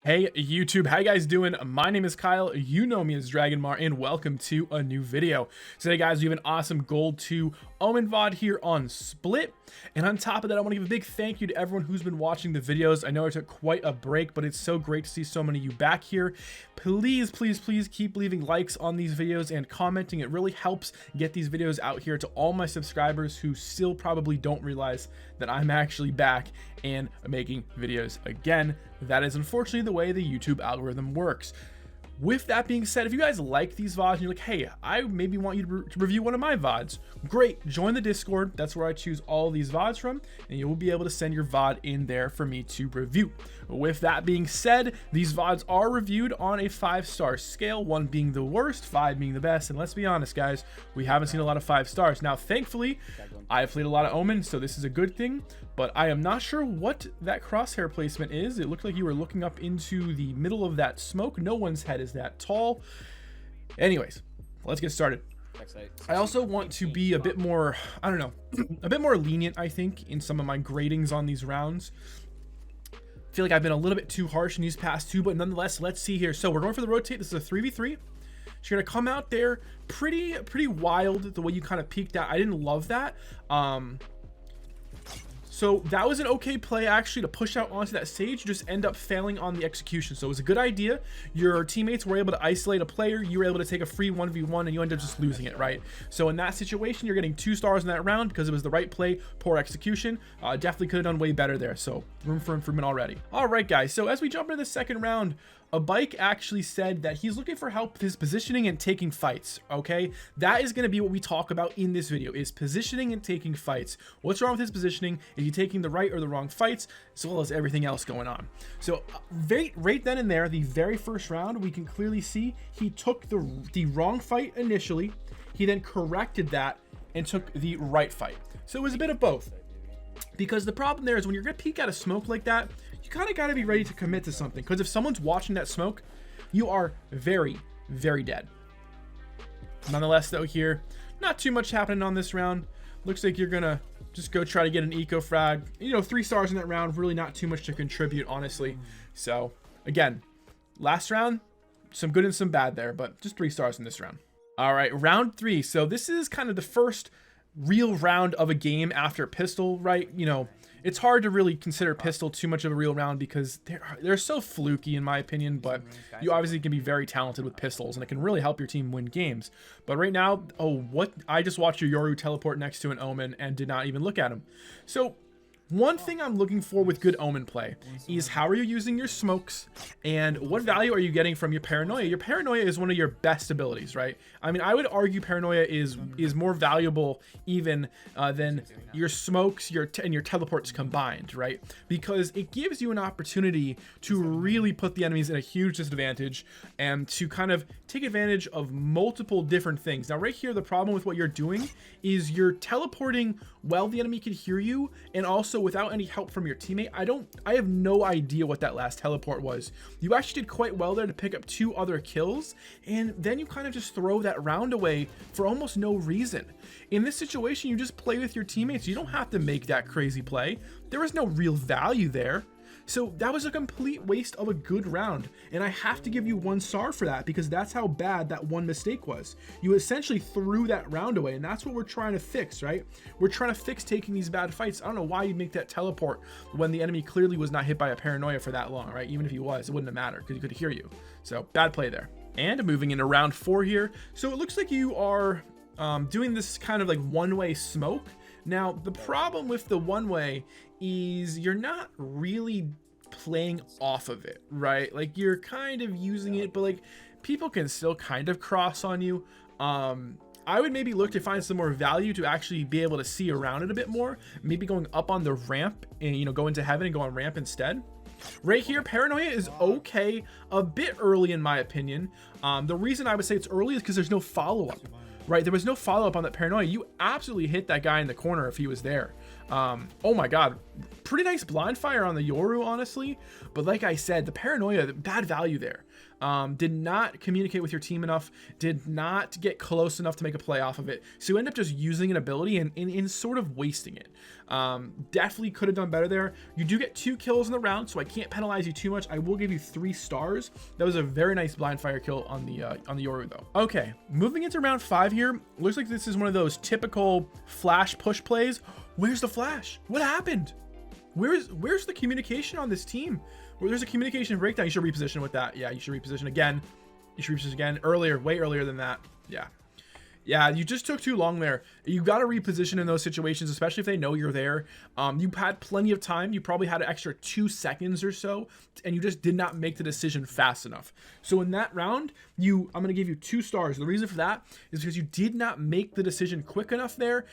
Hey YouTube, how you guys doing? My name is Kyle, you know me as Dragonmar, and welcome to a new video. Today guys, we have an awesome Gold 2 Omen VOD here on Split, and on top of that I want to give a big thank you to everyone who's been watching the videos. I know I took quite a break, but it's so great to see so many of you back here. Please keep leaving likes on these videos and commenting. It really helps get these videos out here to all my subscribers who still probably don't realize that I'm actually back and making videos again. That is unfortunately the way the YouTube algorithm works. With that being said, if you guys like these VODs and you're like, hey, I maybe want you to review one of my VODs, great, join the Discord. That's where I choose all these VODs from, and you will be able to send your VOD in there for me to review. With that being said, these VODs are reviewed on a 5-star scale, 1 being the worst, 5 being the best, and let's be honest guys, we haven't seen a lot of 5 stars. Now thankfully, I've played a lot of Omen, so this is a good thing, but I am not sure what that crosshair placement is. It looked like you were looking up into the middle of that smoke. No one's head is that tall. Anyways, let's get started. I also want to be a bit more, I don't know, a bit more lenient, I think, in some of my gradings on these rounds. I feel like I've been a little bit too harsh in these past two, but nonetheless, let's see here. So we're going for the rotate. This is a 3v3. So you're gonna come out there pretty wild the way you kind of peeked out. I didn't love that. So that was an okay play actually to push out onto that stage. You just end up failing on the execution. So it was a good idea. Your teammates were able to isolate a player. You were able to take a free 1v1 and you end up just losing it, right? So in that situation, you're getting 2 stars in that round because it was the right play, poor execution. Definitely could have done way better there. So room for improvement already. All right, guys. So as we jump into the second round, a bike actually said that he's looking for help with his positioning and taking fights. Okay, that is going to be what we talk about in this video, is positioning and taking fights. What's wrong with his positioning? Is he taking the right or the wrong fights, as well as everything else going on? So right then and there, the very first round, we can clearly see he took the wrong fight initially. He then corrected that and took the right fight. So it was a bit of both. Because the problem there is when you're going to peek out a smoke like that, you kind of got to be ready to commit to something. Because if someone's watching that smoke, you are very dead. Nonetheless, though, here, not too much happening on this round. Looks like you're going to just go try to get an eco frag. You know, 3 stars in that round, really not too much to contribute, honestly. So, again, last round, some good and some bad there, but just 3 stars in this round. All right, round 3. So this is kind of the first real round of a game after pistol, right? You know, it's hard to really consider pistol too much of a real round because they're so fluky in my opinion, but you obviously can be very talented with pistols and it can really help your team win games. But right now, I just watched your Yoru teleport next to an Omen and did not even look at him. So one thing I'm looking for with good Omen play is how are you using your smokes and what value are you getting from your paranoia? Your paranoia is one of your best abilities, right? I mean, I would argue paranoia is more valuable even than your smokes and your teleports combined, right? Because it gives you an opportunity to really put the enemies in a huge disadvantage and to kind of take advantage of multiple different things. Now right here, the problem with what you're doing is you're teleporting while the enemy can hear you and also without any help from your teammate. I have no idea what that last teleport was. You actually did quite well there to pick up 2 other kills, and then you kind of just throw that round away for almost no reason. In this situation, you just play with your teammates. You don't have to make that crazy play. There was no real value there. So that was a complete waste of a good round, and I have to give you 1 star for that because that's how bad that one mistake was. You essentially threw that round away, and that's what we're trying to fix, right? We're trying to fix taking these bad fights. I don't know why you'd make that teleport when the enemy clearly was not hit by a paranoia for that long, right? Even if he was, it wouldn't have mattered because he could hear you. So bad play there. And moving into round 4 here. So it looks like you are doing this kind of like one-way smoke. Now, the problem with the one-way is you're not really playing off of it, right? Like you're kind of using it, but like people can still kind of cross on you. I would maybe look to find some more value to actually be able to see around it a bit more, maybe going up on the ramp and, you know, go into heaven and go on ramp instead. Right here, paranoia is okay, a bit early in my opinion. The reason I would say it's early is because there's no follow-up. Right, there was no follow-up on that paranoia. You absolutely hit that guy in the corner if he was there. Oh my god, pretty nice blind fire on the Yoru, honestly, but like I said, the paranoia, bad value there. did not communicate with your team enough, did not get close enough to make a play off of it. So you end up just using an ability and sort of wasting it. Definitely could have done better there. You do get 2 kills in the round, so I can't penalize you too much. I will give you 3 stars. That was a very nice blind fire kill on the Yoru though. Okay, moving into round 5 here. Looks like this is one of those typical flash push plays. Where's the flash? What happened? Where's the communication on this team? Well, there's a communication breakdown. You should reposition with that. Yeah, you should reposition again. You should reposition again earlier, way earlier than that. Yeah, you just took too long there. You got to reposition in those situations, especially if they know you're there. You had plenty of time. You probably had an extra 2 seconds or so, and you just did not make the decision fast enough. So in that round, I'm going to give you 2 stars. The reason for that is because you did not make the decision quick enough there.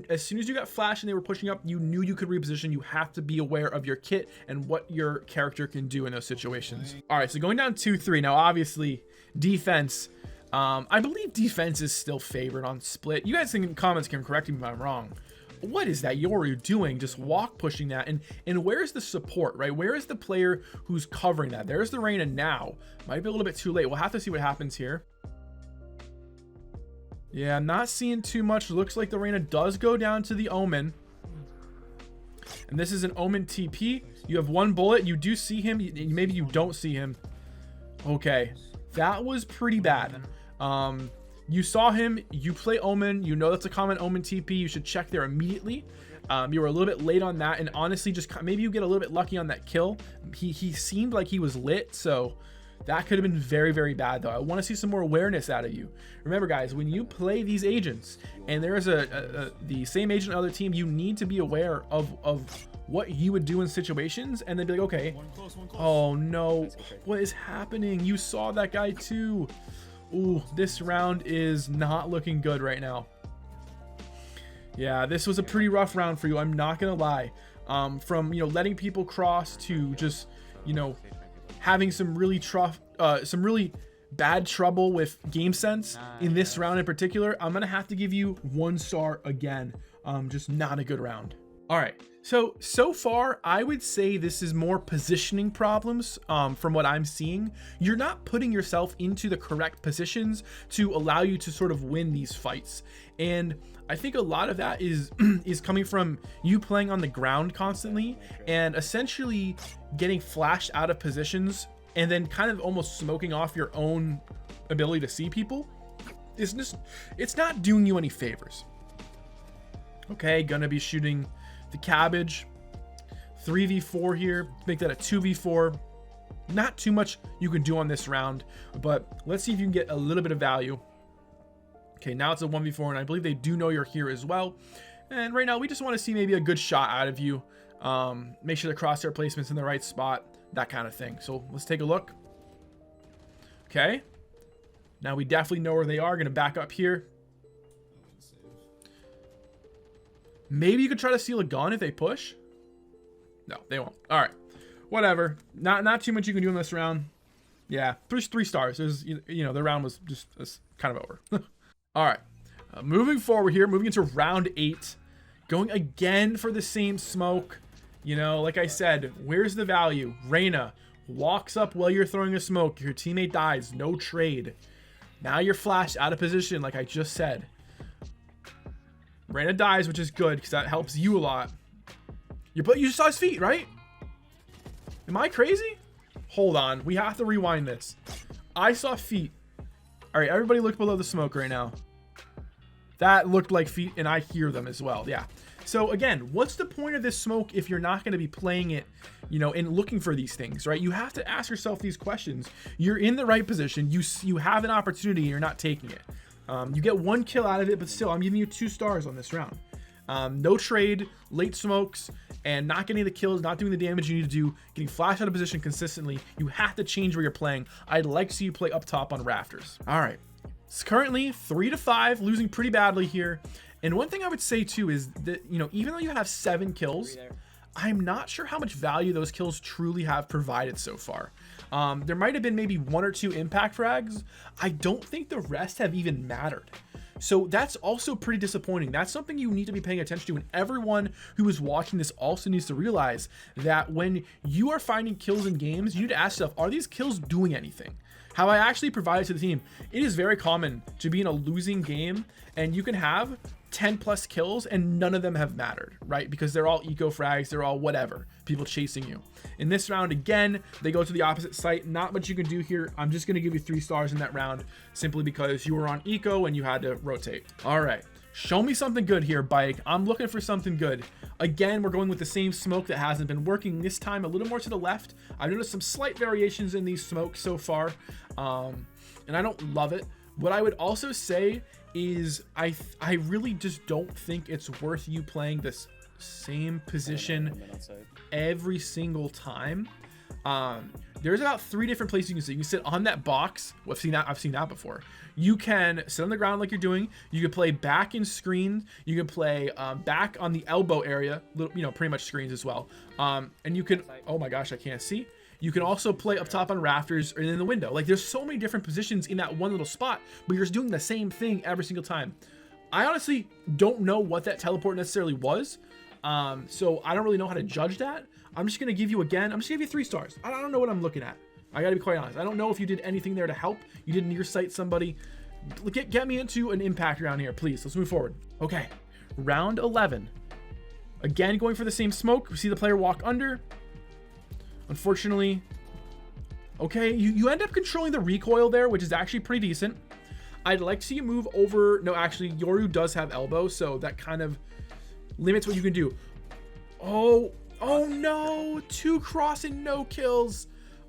As soon as you got flashed and they were pushing up, you knew you could reposition. You have to be aware of your kit and what your character can do in those situations. All right, so going down 2-3. Now, obviously, defense. I believe defense is still favored on split. You guys in comments can correct me if I'm wrong. What is that Yoru doing? Just walk pushing that, and where's the support, right? Where is the player who's covering that? There's the Reyna now. Might be a little bit too late. We'll have to see what happens here. Yeah, I'm not seeing too much. Looks like the Reyna does go down to the Omen. And this is an Omen TP. You have 1 bullet. You do see him. Maybe you don't see him. Okay. That was pretty bad. You saw him, you play Omen, you know that's a common Omen TP, you should check there immediately. You were a little bit late on that, and honestly, just maybe you get a little bit lucky on that kill. He seemed like he was lit, so that could have been very, very bad though. I want to see some more awareness out of you. Remember guys, when you play these agents, and there is the same agent on the other team, you need to be aware of what you would do in situations, and then be like, okay, one close. Oh no, what is happening? You saw that guy too. Ooh, this round is not looking good right now. Yeah, this was a pretty rough round for you, I'm not gonna lie. From letting people cross to just having some really bad trouble with game sense in this round in particular. I'm gonna have to give you 1 star again. Just not a good round. All right, so far I would say this is more positioning problems. From what I'm seeing, you're not putting yourself into the correct positions to allow you to sort of win these fights, and I think a lot of that is coming from you playing on the ground constantly and essentially getting flashed out of positions and then kind of almost smoking off your own ability to see people. It's not doing you any favors. Okay, gonna be shooting the cabbage. 3v4 here, make that a 2v4. Not too much you can do on this round, but let's see if you can get a little bit of value. Okay, now it's a 1v4, and I believe they do know you're here as well. And right now we just want to see maybe a good shot out of you. Make sure the crosshair placement's in the right spot, that kind of thing. So let's take a look. Okay, now we definitely know where they are. Gonna back up here. Maybe you could try to steal a gun if they push. No, they won't. All right, whatever. Not too much you can do in this round. Yeah, 3 stars. There's the round was just kind of over. All right, moving forward here, moving into round 8, going again for the same smoke. Like I said, where's the value? Reyna walks up while you're throwing a smoke. Your teammate dies. No trade. Now you're flashed out of position, like I just said. Reyna dies, which is good because that helps you a lot. You just saw his feet, right? Am I crazy? Hold on, we have to rewind this. I saw feet. All right, everybody look below the smoke right now. That looked like feet, and I hear them as well. Yeah. So again, what's the point of this smoke if you're not going to be playing it, and looking for these things, right? You have to ask yourself these questions. You're in the right position. You have an opportunity, and you're not taking it. You get 1 kill out of it, but still, I'm giving you 2 stars on this round. No trade, late smokes, and not getting the kills, not doing the damage you need to do, getting flashed out of position consistently. You have to change where you're playing. I'd like to see you play up top on rafters. All right, it's currently 3-5, losing pretty badly here. And one thing I would say too is that, even though you have 7 kills, I'm not sure how much value those kills truly have provided so far. There might have been maybe 1 or 2 impact frags. I don't think the rest have even mattered. So that's also pretty disappointing. That's something you need to be paying attention to, and everyone who is watching this also needs to realize that when you are finding kills in games, you need to ask yourself, are these kills doing anything? how I actually provide it to the team. It is very common to be in a losing game and you can have 10 plus kills and none of them have mattered, right? Because they're all eco frags, they're all whatever, people chasing you. In this round, again, they go to the opposite site. Not much you can do here. I'm just going to give you 3 stars in that round simply because you were on eco and you had to rotate. All right, show me something good here, Bike. I'm looking for something good. Again, we're going with the same smoke that hasn't been working this time, a little more to the left. I've noticed some slight variations in these smokes so far, and I don't love it. What I would also say is I really just don't think it's worth you playing this same position every single time. There's about 3 different places you can sit. You can sit on that box. Well, I've seen that before. You can sit on the ground like you're doing. You can play back in screen. You can play back on the elbow area, pretty much screens as well. And you can, oh my gosh, I can't see. You can also play up top on rafters or in the window. Like, there's so many different positions in that one little spot, but you're just doing the same thing every single time. I honestly don't know what that teleport necessarily was. So I don't really know how to judge that. I'm just going to give you, again, I'm just going to give you 3 stars. I don't know what I'm looking at. I got to be quite honest. I don't know if you did anything there to help. You did near sight somebody. Get me into an impact round here, please. Let's move forward. Okay, round 11. Again, going for the same smoke. We see the player walk under. Unfortunately, okay, you end up controlling the recoil there, which is actually pretty decent. I'd like to see you move over. No, actually, Yoru does have elbow, so that kind of limits what you can do. Oh no, 2 cross and no kills.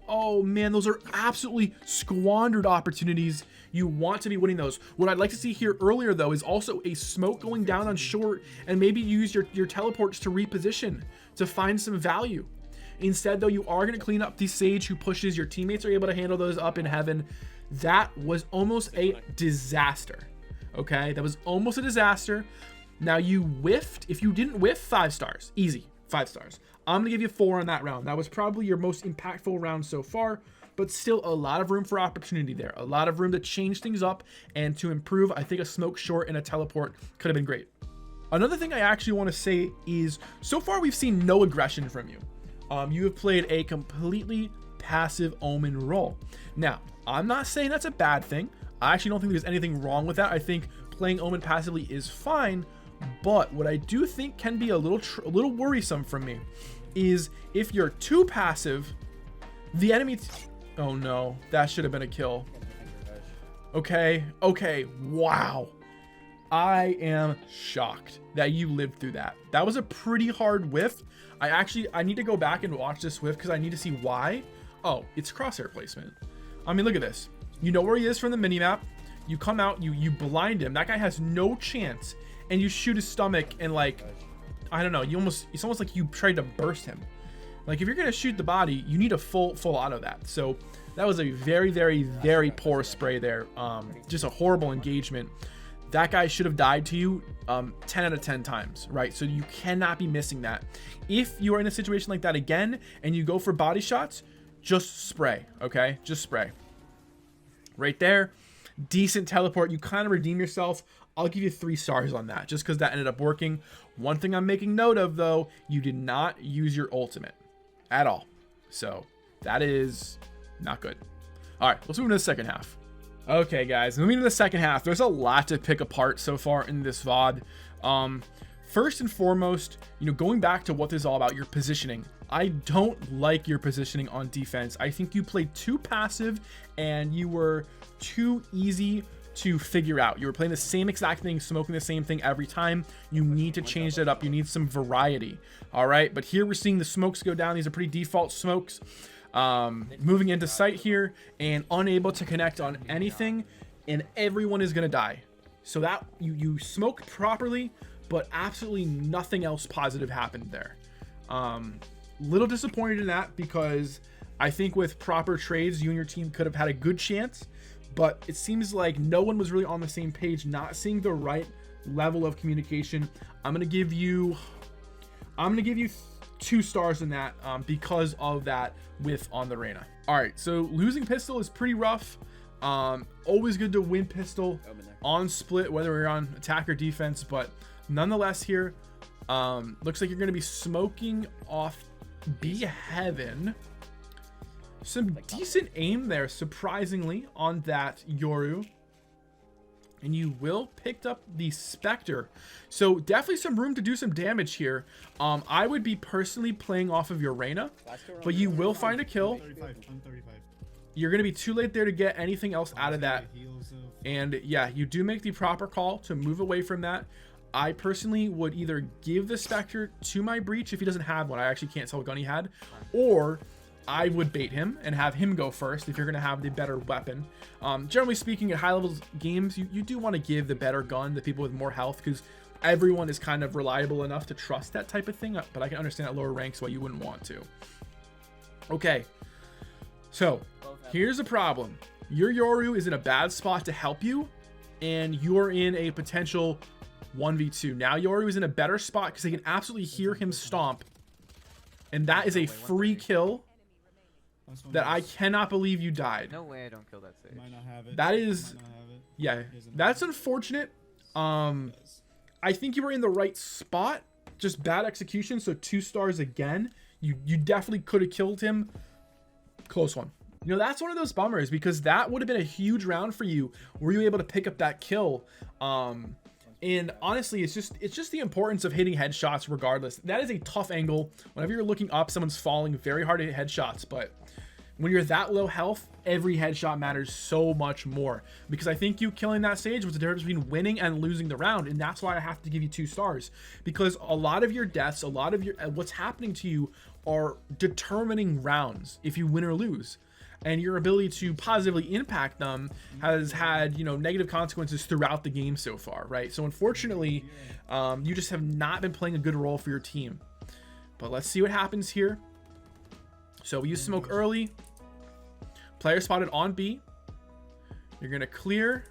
Oh man, those are absolutely squandered opportunities. You want to be winning those. What I'd like to see here earlier, though, is also a smoke going down on short and maybe use your teleports to reposition to find some value. Instead, though, you are going to clean up the Sage who pushes. Your teammates are able to handle those up in heaven. That was almost a disaster. Okay, that was almost a disaster. Now you whiffed. If you didn't whiff, 5 stars. Easy, 5 stars. I'm going to give you 4 on that round. That was probably your most impactful round so far, but still a lot of room for opportunity there. A lot of room to change things up and to improve. I think a smoke short and a teleport could have been great. Another thing I actually want to say is, so far we've seen no aggression from you. You have played a completely passive Omen role. Now, I'm not saying that's a bad thing. I actually don't think there's anything wrong with that. I think playing Omen passively is fine, but what I do think can be a little worrisome from me is if you're too passive, the enemy... Oh no, that should have been a kill. Okay, wow. I am shocked that you lived through that. That was a pretty hard whiff. I need to go back and watch this whiff because I need to see why. Oh, it's crosshair placement. I mean, look at this. You know where he is from the minimap. You come out, you blind him. That guy has no chance. And you shoot his stomach and, like, I don't know, it's almost like you tried to burst him. Like, if you're gonna shoot the body, you need a full auto that. So that was a very, very, very poor spray there. Just a horrible engagement. That guy should have died to you 10 out of 10 times, right? So you cannot be missing that. If you are in a situation like that again and you go for body shots, just spray, okay? Just spray. Right there, decent teleport. You kind of redeem yourself. I'll give you 3 stars on that just because that ended up working. One thing I'm making note of, though, you did not use your ultimate at all. So that is not good. All right, let's move into the second half. Okay, guys, moving to the second half. There's a lot to pick apart so far in this VOD. First and foremost, going back to what this is all about, your positioning. I don't like your positioning on defense. I think you played too passive and you were too easy to figure out. You were playing the same exact thing, smoking the same thing every time. You need to change that up. You need some variety. All right, but here we're seeing the smokes go down. These are pretty default smokes. Moving into sight here and unable to connect on anything, and everyone is gonna die. So that you smoked properly, but absolutely nothing else positive happened there. Little disappointed in that because I think with proper trades, you and your team could have had a good chance, but it seems like no one was really on the same page, not seeing the right level of communication. I'm gonna give you 2 stars in that because of that whiff on the Reyna. All right, so losing pistol is pretty rough. Always good to win pistol on split, whether we're on attack or defense, but nonetheless here, looks like you're going to be smoking off B Heaven. Some decent aim there, surprisingly, on that Yoru. And you will picked up the Spectre. So definitely some room to do some damage here. I would be personally playing off of your Reyna, but you will find a kill. You're going to be too late there to get anything else out of that. And yeah, you do make the proper call to move away from that. I personally would either give the Spectre to my Breach if he doesn't have one. I actually can't tell what gun he had. Or I would bait him and have him go first if you're going to have the better weapon. Generally speaking, at high level games, you do want to give the better gun to people with more health, because everyone is kind of reliable enough to trust that type of thing. But I can understand at lower ranks why you wouldn't want to. Okay, so here's a problem. Your Yoru is in a bad spot to help you, and you're in a potential 1v2. Now Yoru is in a better spot because they can absolutely hear him stomp, and that is a free kill that I cannot believe you died. No way I don't kill that Sage. Might not have it. That is, yeah, that's unfortunate. I think you were in the right spot, just bad execution. So 2 stars again. You definitely could have killed him. Close one. You know, that's one of those bummers, because that would have been a huge round for you. Were you able to pick up that kill? And honestly, it's just the importance of hitting headshots regardless. That is a tough angle. Whenever you're looking up, someone's falling, very hard to hit headshots. But when you're that low health, every headshot matters so much more. Because I think you killing that Sage was the difference between winning and losing the round. And that's why I have to give you 2 stars. Because a lot of your deaths, a lot of your what's happening to you are determining rounds if you win or lose. And your ability to positively impact them has had, you know, negative consequences throughout the game so far, right? So unfortunately, you just have not been playing a good role for your team. But let's see what happens here. So we use smoke early. Player spotted on B. You're gonna clear.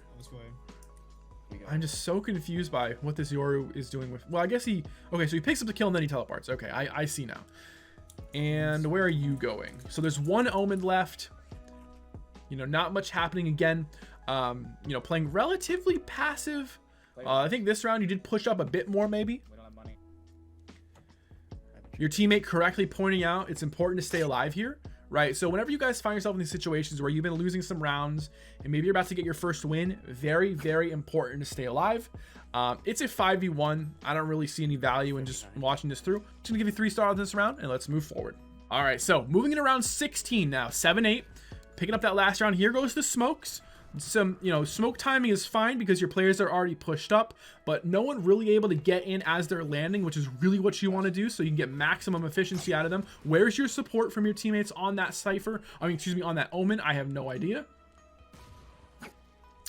I'm just so confused by what this Yoru is doing with. Well, I guess he. Okay, so he picks up the kill and then he teleports. Okay, I see now. And where are you going? So there's 1 Omen left. You know, not much happening again. You know, playing relatively passive. I think this round you did push up a bit more, maybe. We don't have money. Your teammate correctly pointing out it's important to stay alive here, right? So whenever you guys find yourself in these situations where you've been losing some rounds and maybe you're about to get your first win, very, very important to stay alive. It's a 5v1. I don't really see any value in just watching this through. Just gonna give you 3 stars this round and let's move forward. All right, so moving into round 16 now, 7-8. Picking up that last round. Here goes the smokes. Some, you know, smoke timing is fine because your players are already pushed up, but no one really able to get in as they're landing, which is really what you want to do, so you can get maximum efficiency out of them. Where's your support from your teammates on that Cypher? I mean, excuse me, on that Omen? I have no idea.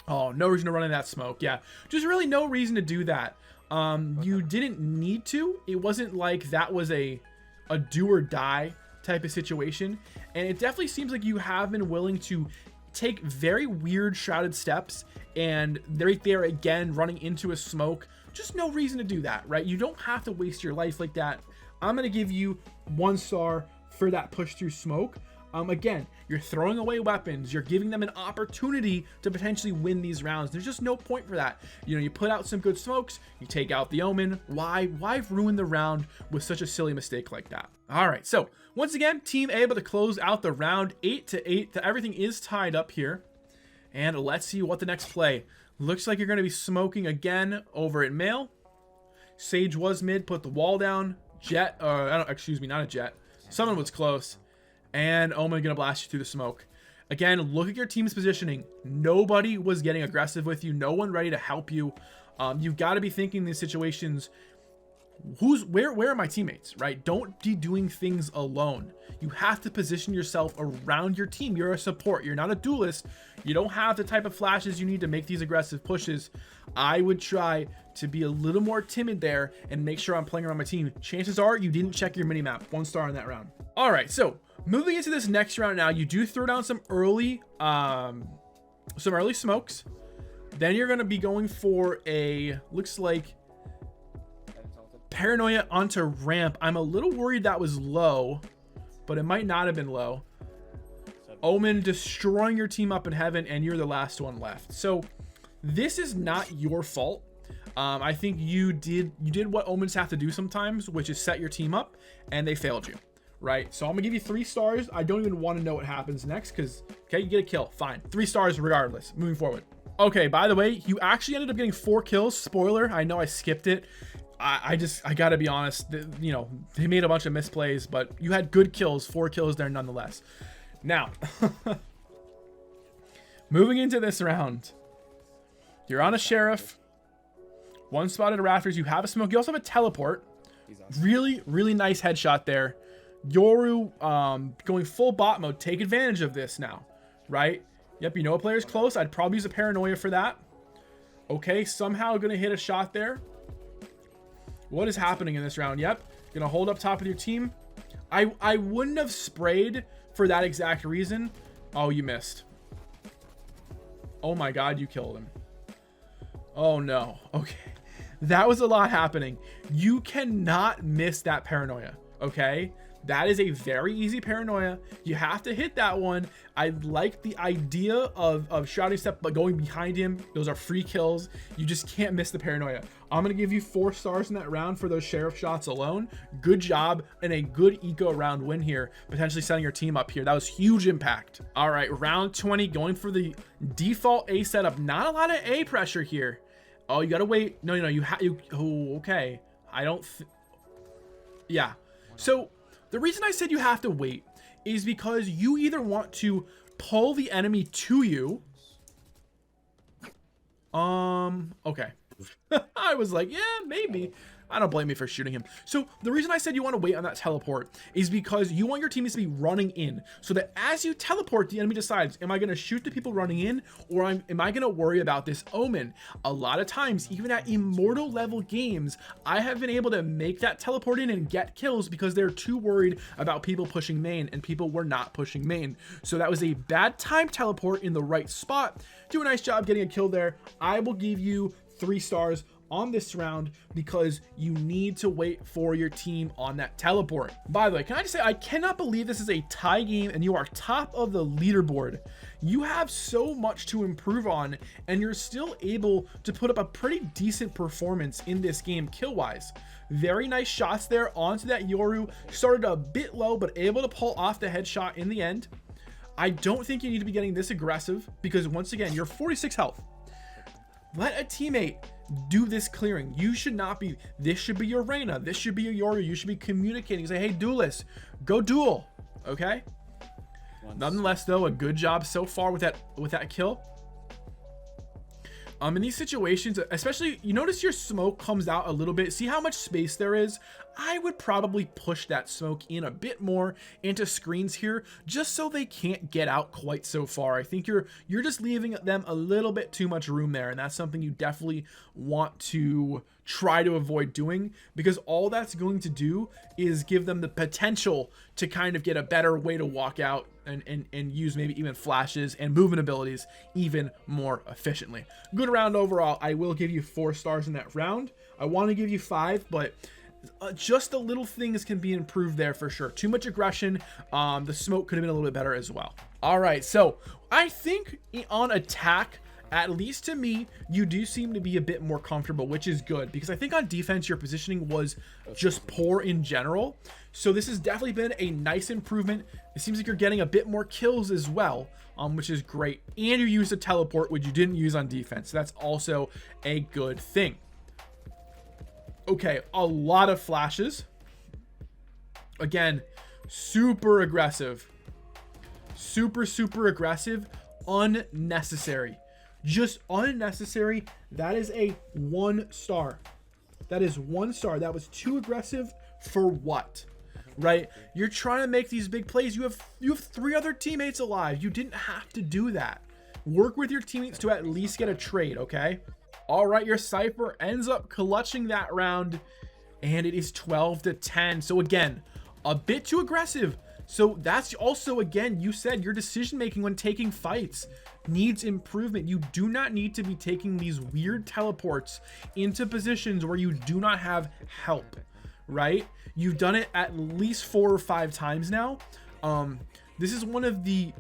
Oh, no reason to run in that smoke. Yeah, just really no reason to do that. You didn't need to. It wasn't like that was a do or die type of situation, and it definitely seems like you have been willing to take very weird shrouded steps, and right there again running into a smoke. Just no reason to do that, right? You don't have to waste your life like that. I'm gonna give you 1 star for that push through smoke. Again, you're throwing away weapons, you're giving them an opportunity to potentially win these rounds. There's just no point for that. You know, you put out some good smokes, you take out the Omen. Why ruin the round with such a silly mistake like that? All right, so once again, team able to close out the round 8-8. Everything is tied up here, and let's see what the next play looks like. You're going to be smoking again over at male. Sage was mid, put the wall down. Jet, excuse me, not a Jet. Someone was close. And Omen gonna blast you through the smoke. Again, look at your team's positioning. Nobody was getting aggressive with you. No one ready to help you. You've got to be thinking in these situations, where are my teammates, right? Don't be doing things alone. You have to position yourself around your team. You're a support. You're not a duelist. You don't have the type of flashes you need to make these aggressive pushes. I would try to be a little more timid there and make sure I'm playing around my team. Chances are you didn't check your mini map. 1 star in that round. All right, so moving into this next round now, you do throw down some early smokes. Then you're going to be going for a, looks like, paranoia onto ramp. I'm a little worried that was low, but it might not have been low. Omen destroying your team up in heaven, and you're the last one left. So this is not your fault. I think you did what Omens have to do sometimes, which is set your team up, and they failed you. right? So I'm gonna give you 3 stars. I don't even want to know what happens next because, okay, you get a kill. Fine. 3 stars regardless. Moving forward. Okay, by the way, you actually ended up getting 4 kills. Spoiler, I know I skipped it. I gotta be honest, you know, they made a bunch of misplays, but you had good kills, 4 kills there nonetheless. Now, moving into this round, you're on a sheriff, 1 spotted rafters, you have a smoke, you also have a teleport. Really, really nice headshot there. Yoru going full bot mode. Take advantage of this now, right? Yep, you know a player's close. I'd probably use a paranoia for that. Okay, somehow gonna hit a shot there. What is happening in this round? Yep, gonna hold up top of your team. I wouldn't have sprayed for that exact reason. Oh, you missed. Oh my god, you killed him. Oh no. Okay, that was a lot happening. You cannot miss that paranoia. Okay, that is a very easy paranoia. You have to hit that one. I like the idea of shouting step, but going behind him, those are free kills. You just can't miss the paranoia. I'm gonna give you 4 stars in that round for those sheriff shots alone. Good job and a good eco round win here, potentially setting your team up here. That was huge impact. All right, round 20, going for the default A setup. Not a lot of A pressure here. Oh, you gotta wait. No, oh, okay. I don't yeah. So the reason I said you have to wait is because you either want to pull the enemy to you. Okay. I was like, yeah, maybe. I don't blame me for shooting him. So the reason I said you want to wait on that teleport is because you want your teammates to be running in so that as you teleport, the enemy decides, am I going to shoot the people running in or am I going to worry about this Omen? A lot of times, even at immortal level games, I have been able to make that teleport in and get kills because they're too worried about people pushing main and people were not pushing main. So that was a bad time teleport in the right spot. Do a nice job getting a kill there. I will give you 3 stars on this round because you need to wait for your team on that teleport. By the way, can I just say, I cannot believe this is a tie game and you are top of the leaderboard. You have so much to improve on and you're still able to put up a pretty decent performance in this game kill wise. Very nice shots there onto that Yoru. Started a bit low but able to pull off the headshot in the end. I don't think you need to be getting this aggressive because once again, you're 46 health. Let a teammate do this clearing. You should not be, this should be your Reyna, this should be your Yoru. You should be communicating, say, hey, duelist, go duel. Okay, nonetheless though, a good job so far with that kill. In these situations, especially, you notice your smoke comes out a little bit. See how much space there is? I would probably push that smoke in a bit more into screens here, just so they can't get out quite so far. I think you're just leaving them a little bit too much room there, and that's something you definitely want to try to avoid doing, because all that's going to do is give them the potential to kind of get a better way to walk out and use maybe even flashes and movement abilities even more efficiently. Good round overall. I will give you 4 stars in that round. I want to give you 5, but just the little things can be improved there for sure. Too much aggression. The smoke could have been a little bit better as well. All right, so I think on attack, at least to me, you do seem to be a bit more comfortable, which is good, because I think on defense your positioning was just poor in general. So this has definitely been a nice improvement. It seems like you're getting a bit more kills as well, which is great. And you used a teleport, which you didn't use on defense. So that's also a good thing. Okay, a lot of flashes. Again, super aggressive. Super aggressive. Unnecessary. Just unnecessary. That is a 1 star. That is 1 star. That was too aggressive for what? Right? You're trying to make these big plays. You have 3 other teammates alive. You didn't have to do that. Work with your teammates to at least get a trade, okay? All right, your Cypher ends up clutching that round, and it is 12-10. So again, a bit too aggressive. So that's also, again, you said your decision making when taking fights needs improvement. You do not need to be taking these weird teleports into positions where you do not have help, right? You've done it at least 4 or 5 times now. This is one of the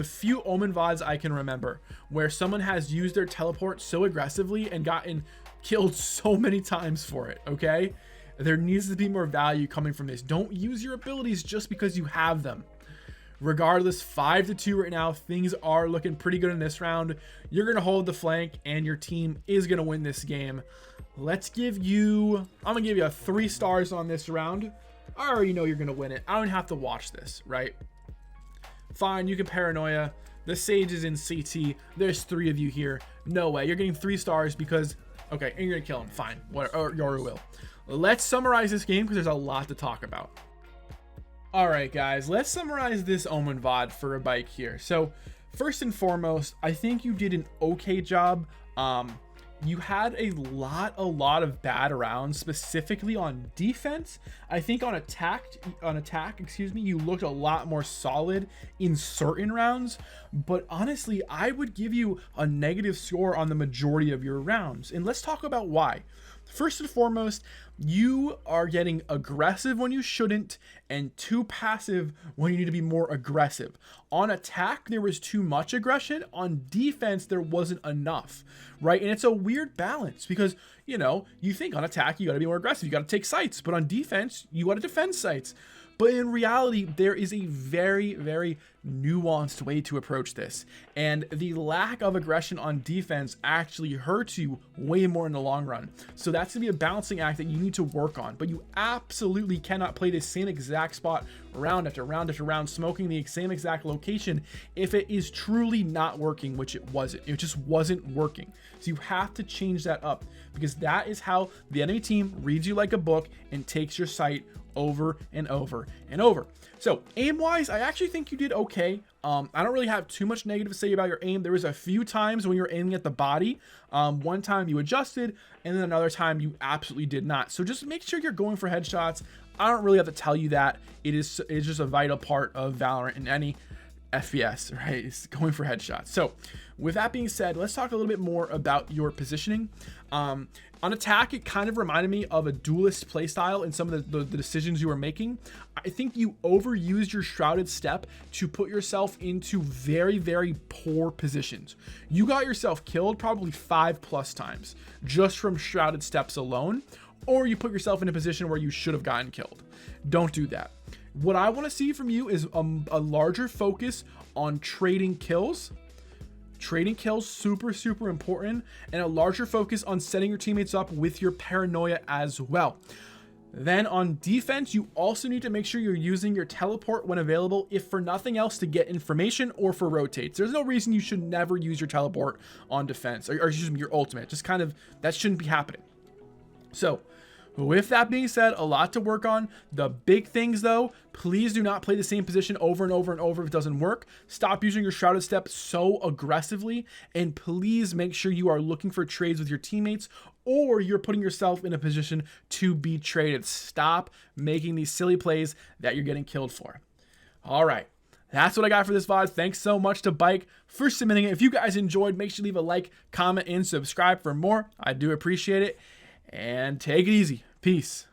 few Omen VODs I can remember where someone has used their teleport so aggressively and gotten killed so many times for it, okay? There needs to be more value coming from this. Don't use your abilities just because you have them. Regardless, 5-2 right now. Things are looking pretty good in this round. You're going to hold the flank and your team is going to win this game. Let's give you, I'm going to give you a 3 stars on this round. I already know you're going to win it. I don't have to watch this, right? Fine, you can paranoia. The Sage is in CT. There's 3 of you here. No way. You're getting 3 stars because, okay, and you're going to kill him. Fine. Or Yoru will. Let's summarize this game because there's a lot to talk about. All right, guys, let's summarize this Omen VOD for a bike here. So first and foremost, I think you did an okay job. You had a lot of bad rounds, specifically on defense. I think on attack, excuse me, you looked a lot more solid in certain rounds, but honestly, I would give you a negative score on the majority of your rounds. And let's talk about why. First and foremost, you are getting aggressive when you shouldn't and too passive when you need to be more aggressive. On attack, there was too much aggression. On defense, there wasn't enough, right? And it's a weird balance because, you know, you think on attack, you got to be more aggressive. You got to take sites, but on defense, you got to defend sites. But in reality, there is a very, very nuanced way to approach this. And the lack of aggression on defense actually hurts you way more in the long run. So that's going to be a balancing act that you need to work on. But you absolutely cannot play the same exact spot round after round after round, smoking the same exact location if it is truly not working, which it wasn't. It just wasn't working. So you have to change that up because that is how the enemy team reads you like a book and takes your site over and over and over. So aim wise, I actually think you did okay. I don't really have too much negative to say about your aim. There was a few times when you were aiming at the body. One time you adjusted and then another time you absolutely did not. So just make sure you're going for headshots. I don't really have to tell you that. It's just a vital part of Valorant in any FPS, right? It's going for headshots. So with that being said, let's talk a little bit more about your positioning. On attack, it kind of reminded me of a duelist playstyle in some of the decisions you were making. I think you overused your shrouded step to put yourself into very, very poor positions. You got yourself killed probably 5+ times just from shrouded steps alone, or you put yourself in a position where you should have gotten killed. Don't do that. What I want to see from you is a larger focus on trading kills. Trading kills, super important, and a larger focus on setting your teammates up with your paranoia as well. Then on defense, you also need to make sure you're using your teleport when available, if for nothing else to get information or for rotates. There's no reason you should never use your teleport on defense, or excuse me, your ultimate. Just kind of, that shouldn't be happening. So with that being said, a lot to work on. The big things though, please do not play the same position over and over and over if it doesn't work. Stop using your shrouded step so aggressively, and please make sure you are looking for trades with your teammates or you're putting yourself in a position to be traded. Stop making these silly plays that you're getting killed for. All right. That's what I got for this VOD. Thanks so much to Bike for submitting it. If you guys enjoyed, make sure to leave a like, comment, and subscribe for more. I do appreciate it. And take it easy. Peace.